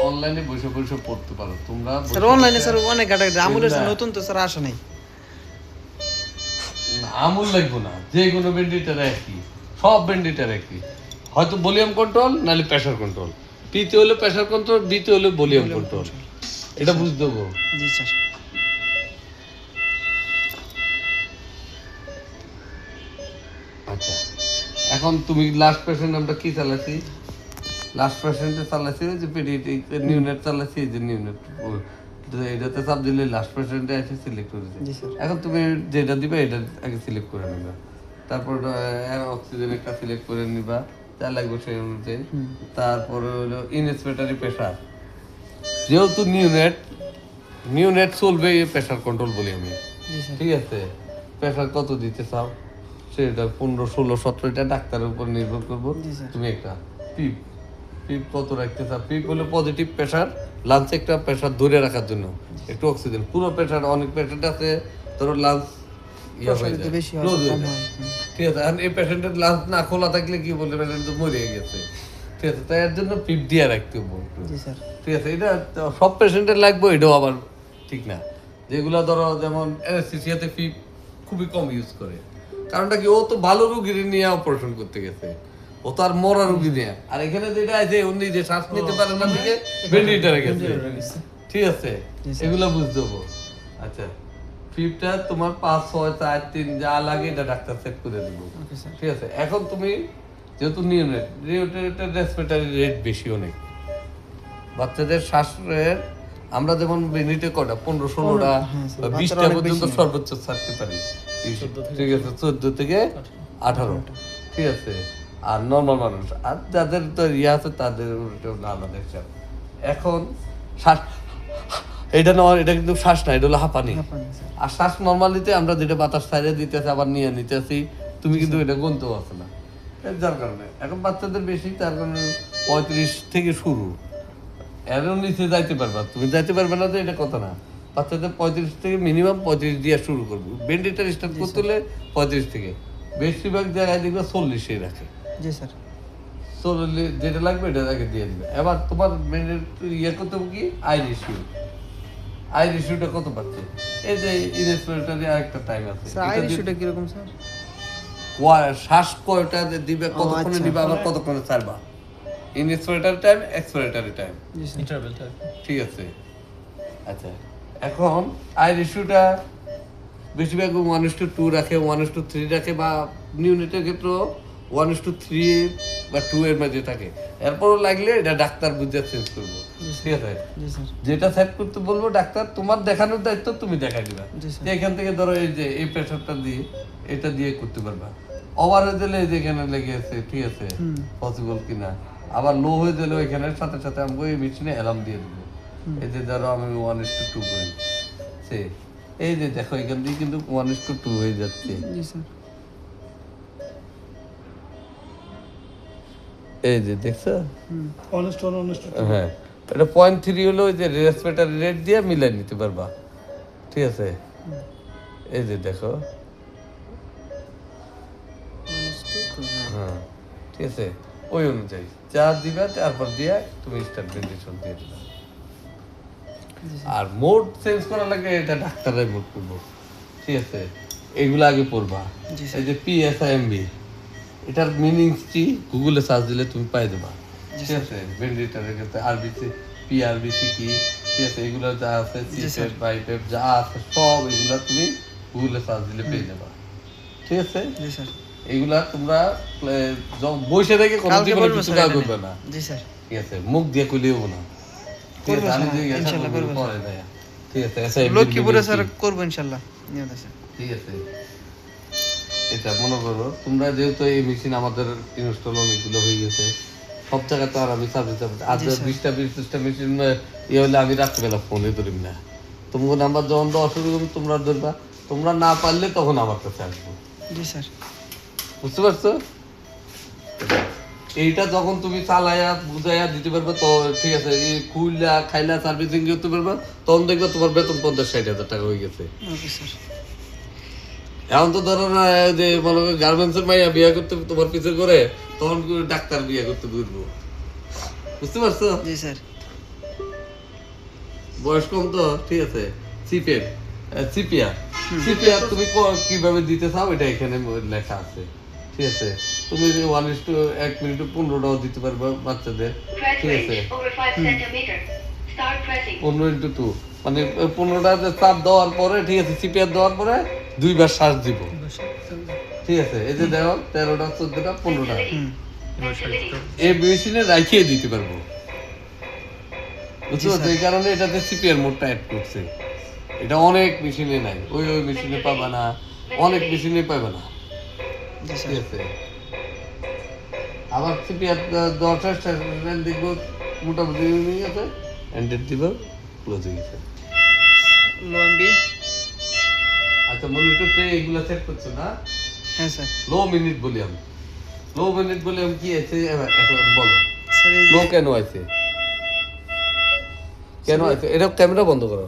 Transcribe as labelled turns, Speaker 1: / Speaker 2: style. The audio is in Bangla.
Speaker 1: অনলাইনে বসে বসে পড়তে পারো তোমরা।
Speaker 2: স্যার অনলাইনে স্যার অনেক ঘাটাঘাটি আমুলের স্যার নতুন তো স্যার আসে নাই।
Speaker 1: আমুল লাগবো না, যে কোনো ব্যান্ডিটার একই, সব ব্যান্ডিটার একই, হয়তো ভলিউম কন্ট্রোল নাহলে প্রেসার কন্ট্রোল। পিতে হলো প্রেসার কন্ট্রোল, বিতে হলো ভলিউম কন্ট্রোল। এটা বুঝতে দেবো।
Speaker 2: জি স্যার।
Speaker 1: আচ্ছা, এখন তুমি লাস্ট পেশেন্ট আমরা কি চালাচ্ছি? লাস্ট পেশেন্টে চালাচ্ছি ওই যে পেডিয়াট্রিক নিউনেট চালাচ্ছি, এই যে নিউনেট এটাতে চাপ দিলে লাস্ট পেশেন্টে এসে সিলেক্ট করেছে। এখন তুমি যেটা দিবে এটা আগে সিলেক্ট করে নিবা, তারপর অক্সিজেন একটা সিলেক্ট করে নিবা যা লাগবে সেই অনুযায়ী। তারপরে হলো ইনস্পেটারি প্রেশার, যেহেতু নিউনেট চলবে প্রেশার কন্ট্রোল বলি আমি, ঠিক আছে? প্রেশার কত দিতে চাও সেটা 15, 16, 17 এটা ডাক্তারের উপর নির্ভর করবো। তুমি একটা পিপ কত রাখতে চাও? পিপ হলো পজিটিভ প্রেশার, লাঞ্চে একটা প্রেশার ধরে রাখার জন্য একটু অক্সিজেন। পুরো প্রেশার, অনেক পেশেন্ট আছে ধরো লাঞ্চ ইয়া হয়ে যায়, ক্লোজ হয়ে যায়, ঠিক আছে? আর এই পেশেন্টের লাঞ্চ না খোলা থাকলে কি বলতে পেশেন্ট তো মরে গেছে, ঠিক আছে? তাই এর জন্য পিপ দিয়ে রাখতে বলবো, ঠিক আছে? এটা সব পেশেন্টের লাগবে, এটাও আবার ঠিক না। যেগুলো ধরো যেমন অ্যানেস্থেসিয়াতে পিপ খুবই কম ইউজ করে, কারণটা কি, ও তো ভালো রুগী নিয়ে অপারেশন করতে গেছে, ও তো আর মরা রুগী নিয়ে। আর এখানে যেটা আছে উনি যে শ্বাস নিতে পারে না দিকে ভেন্টিলেটরে গেছে, ঠিক আছে? এগুলো বুঝতে হবে। আচ্ছা, ফিপটা তোমার 5, 6, 4, 3 যা লাগে এটা ডাক্তার সেট করে দেবো, ঠিক আছে? এখন তুমি যেহেতু নিউনেটের রেসপিরেটরি রেট বেশি অনেক, বাচ্চাদের শ্বাসের আমরা যেমন মিনিটে কটা 15, 16টা 20টা পর্যন্ত সর্বোচ্চ ছাড়তে পারি, ঠিক আছে? 14 থেকে 18, ঠিক আছে? আর নর্মাল মানুষ আর যাদের তো ইয়ে আছে তাদের আলাদা হিসাব। এখন শ্বাস এটা নয়, এটা কিন্তু শ্বাস না, এটা হলো হাঁপানি। আর শ্বাস নর্মালিতে আমরা যেটা বাতাস ছাইড়ে দিতেছি আবার নিয়ে নিতেছি, তুমি কিন্তু এটা গুনতেও আছে না, যার কারণে এখন বাচ্চাদের বেশি, তার কারণে 35 থেকে শুরু। এর নিচে যাইতে পারবা, তুমি যাইতে পারবে না তো এটা কথা না। বাচ্চাদের 35 থেকে মিনিমাম 35 দিয়ে শুরু করবো। ভেন্টিলেটর স্টার্ট করতে হলে 35 থেকে, বেশিরভাগ জায়গায় দেখবে 40 রাখে।
Speaker 2: জি স্যার।
Speaker 1: 40 যেটা লাগবে এটা আগে দিয়ে দিবে। এবার তোমার ইয়ে করতে হবে কি, আই রেশিওটা কত পাচ্ছে? এই যে ইনস্পিরেটরি আরেকটা টাইম আছে,
Speaker 2: স্যার আই রেশিওটা কি রকম স্যার?
Speaker 1: শ্বাস কয়টা দিবে, কতক্ষণে দিবে, আবার কতক্ষণে ছাড়বা। Inspiratory time, expiratory time,
Speaker 3: interval time,
Speaker 1: ঠিক আছে? আচ্ছা, এখন আই রেশিওটা বেশিরভাগ 1:2 রাখে, 1:3 রাখে, বা নিউনেটের ক্ষেত্রে 1:3 বা 2 এর মাঝে থাকে। এরপরও লাগলে এটা ডাক্তার বুঝে চেঞ্জ করবো, ঠিক আছে? যেটা সেট করতে বলবো ডাক্তার, তোমার দেখানোর দায়িত্ব তুমি দেখাই দিবা। এখান থেকে ধরো এই যে এই প্রেশারটা দিয়ে এটা দিয়ে করতে পারবা। ওভার হয়ে দিলে এই যে এখানে লেগে আছে, ঠিক আছে? পসিবল কিনা। আবার লো হয়ে দিলে এখানের সাথে সাথে আমি ওই মেশিনে অ্যালার্ম দিয়ে দেবো। এই যে ধরো আমি 1:2 করি, সে এই যে দেখো এখান দিয়ে কিন্তু 1:2 হয়ে যাচ্ছে। এই যে দেখছো, হ্যাঁ, এটা 0.3 হলো ওই যে রেসপিরেটরি রেট দিয়ে মিলাই নিতে পারবা, ঠিক আছে? এই যে দেখো, হ্যাঁ, ঠিক আছে? ওই অনুযায়ী যা দিবা তারপর দিয়ে তুমি স্টার্ট ভেন্টিলেশন দিয়ে দিবা। আর মোড চেঞ্জ করা লাগে এটা ডাক্তারের মোড করবো, ঠিক আছে? এগুলো আগে পড়বা। এই যে PSIMB, এটার মিনিংস কি গুগলে সার্চ দিলে তুমি পাই দেবা, ঠিক আছে? ভেন্টিলেটরের ক্ষেত্রে আরবিসি, PRBC কি, ঠিক আছে? এগুলো যা আছে, সিপেপ, বাইপেপ যা আছে সব এগুলা তুমি গুগলে সার্চ দিলে পেয়ে যাবা, ঠিক আছে?
Speaker 2: জি স্যার।
Speaker 1: এগুলা তোমরা বসে থেকে কোনো জীবনে কিছু কাজ করবে না,
Speaker 2: জি স্যার,
Speaker 1: ঠিক আছে? মুখ দিয়ে কইলেও না, ঠিক আছে? আমি যে
Speaker 2: ইনশাআল্লাহ করব
Speaker 1: পরে দেয়া, ঠিক আছে?
Speaker 2: লক্ষ্মীপুরে স্যার করব ইনশাআল্লাহ, নিয়ত আছে,
Speaker 1: ঠিক আছে? এটা মনে করো তোমরা যেহেতু এই মেশিন আমাদের ইনস্টল অনেকগুলো হয়ে গেছে, সব জায়গায় তো আর আমি সার্ভিস আজ 20টা 25টা মেশিন ইয়ে হলে আমি রাত্রেবেলা ফোনে ধরি না। তোমাকে নাম্বার যখন দেওয়া শুরু করবো তোমরা ধরবা, তোমরা না পারলে তখন আমার কাছে আসবো,
Speaker 2: জি স্যার।
Speaker 1: বুঝতে পারছো? এইটা যখন তুমি চালাইয়া বুঝাইয়া দিতে পারবে তো ঠিক আছে, এই খুললা খাইলা সার্ভিসিং করতে পারবে, তখন দেখবে তোমার বেতন 50-60 হাজার টাকা হয়ে গেছে।
Speaker 2: Okay sir.
Speaker 1: এখন তো ধরো না যে মনে করো গার্মেন্টসের মাইয়া বিয়ে করতে তোমার পিছনে করে, তখন ডাক্তার বিয়ে করতে বুঝবো, বুঝতে পারছো?
Speaker 2: জি স্যার।
Speaker 1: বয়স কম তো ঠিক আছে সিপিএর সিপিআর তুমি কিভাবে দিতে চাও এটা এখানে লেখা আছে ঠিক আছে তুমি 1:1 মিনিট 15টাও দিতে পারবে বাচ্চাদের ঠিক আছে 15:2 মানে 15টা চাপ দেওয়ার পরে ঠিক আছে সিপিআর দেওয়ার পরে 2 বার শ্বাস দিব ঠিক আছে এই যে দেখো 13টা 14টা 15টা এই মেশিনে রাখিয়ে দিতে পারবো বুঝছো এই কারণে এটাতে সিপিআর মোডটা অ্যাড করছে এটা অনেক মেশিনে নাই ওই মেশিনে পাবা না অনেক মেশিনে পাবে না ঠিক আছে আবার সিপিআর 10টা দেখবো মোটামুটি নিয়ে গেছে এন্ডেড দিব ক্লোজ হয়ে গেছে
Speaker 2: লো এমবি
Speaker 1: আচ্ছা মনিটরতে এগুলা সেট করছো না
Speaker 2: হ্যাঁ স্যার
Speaker 1: লো মিনিট ভলিউম কি আছে এখন বলো
Speaker 2: স্যার এই
Speaker 1: লো কেন আছে এটা ক্যামেরা বন্ধ করো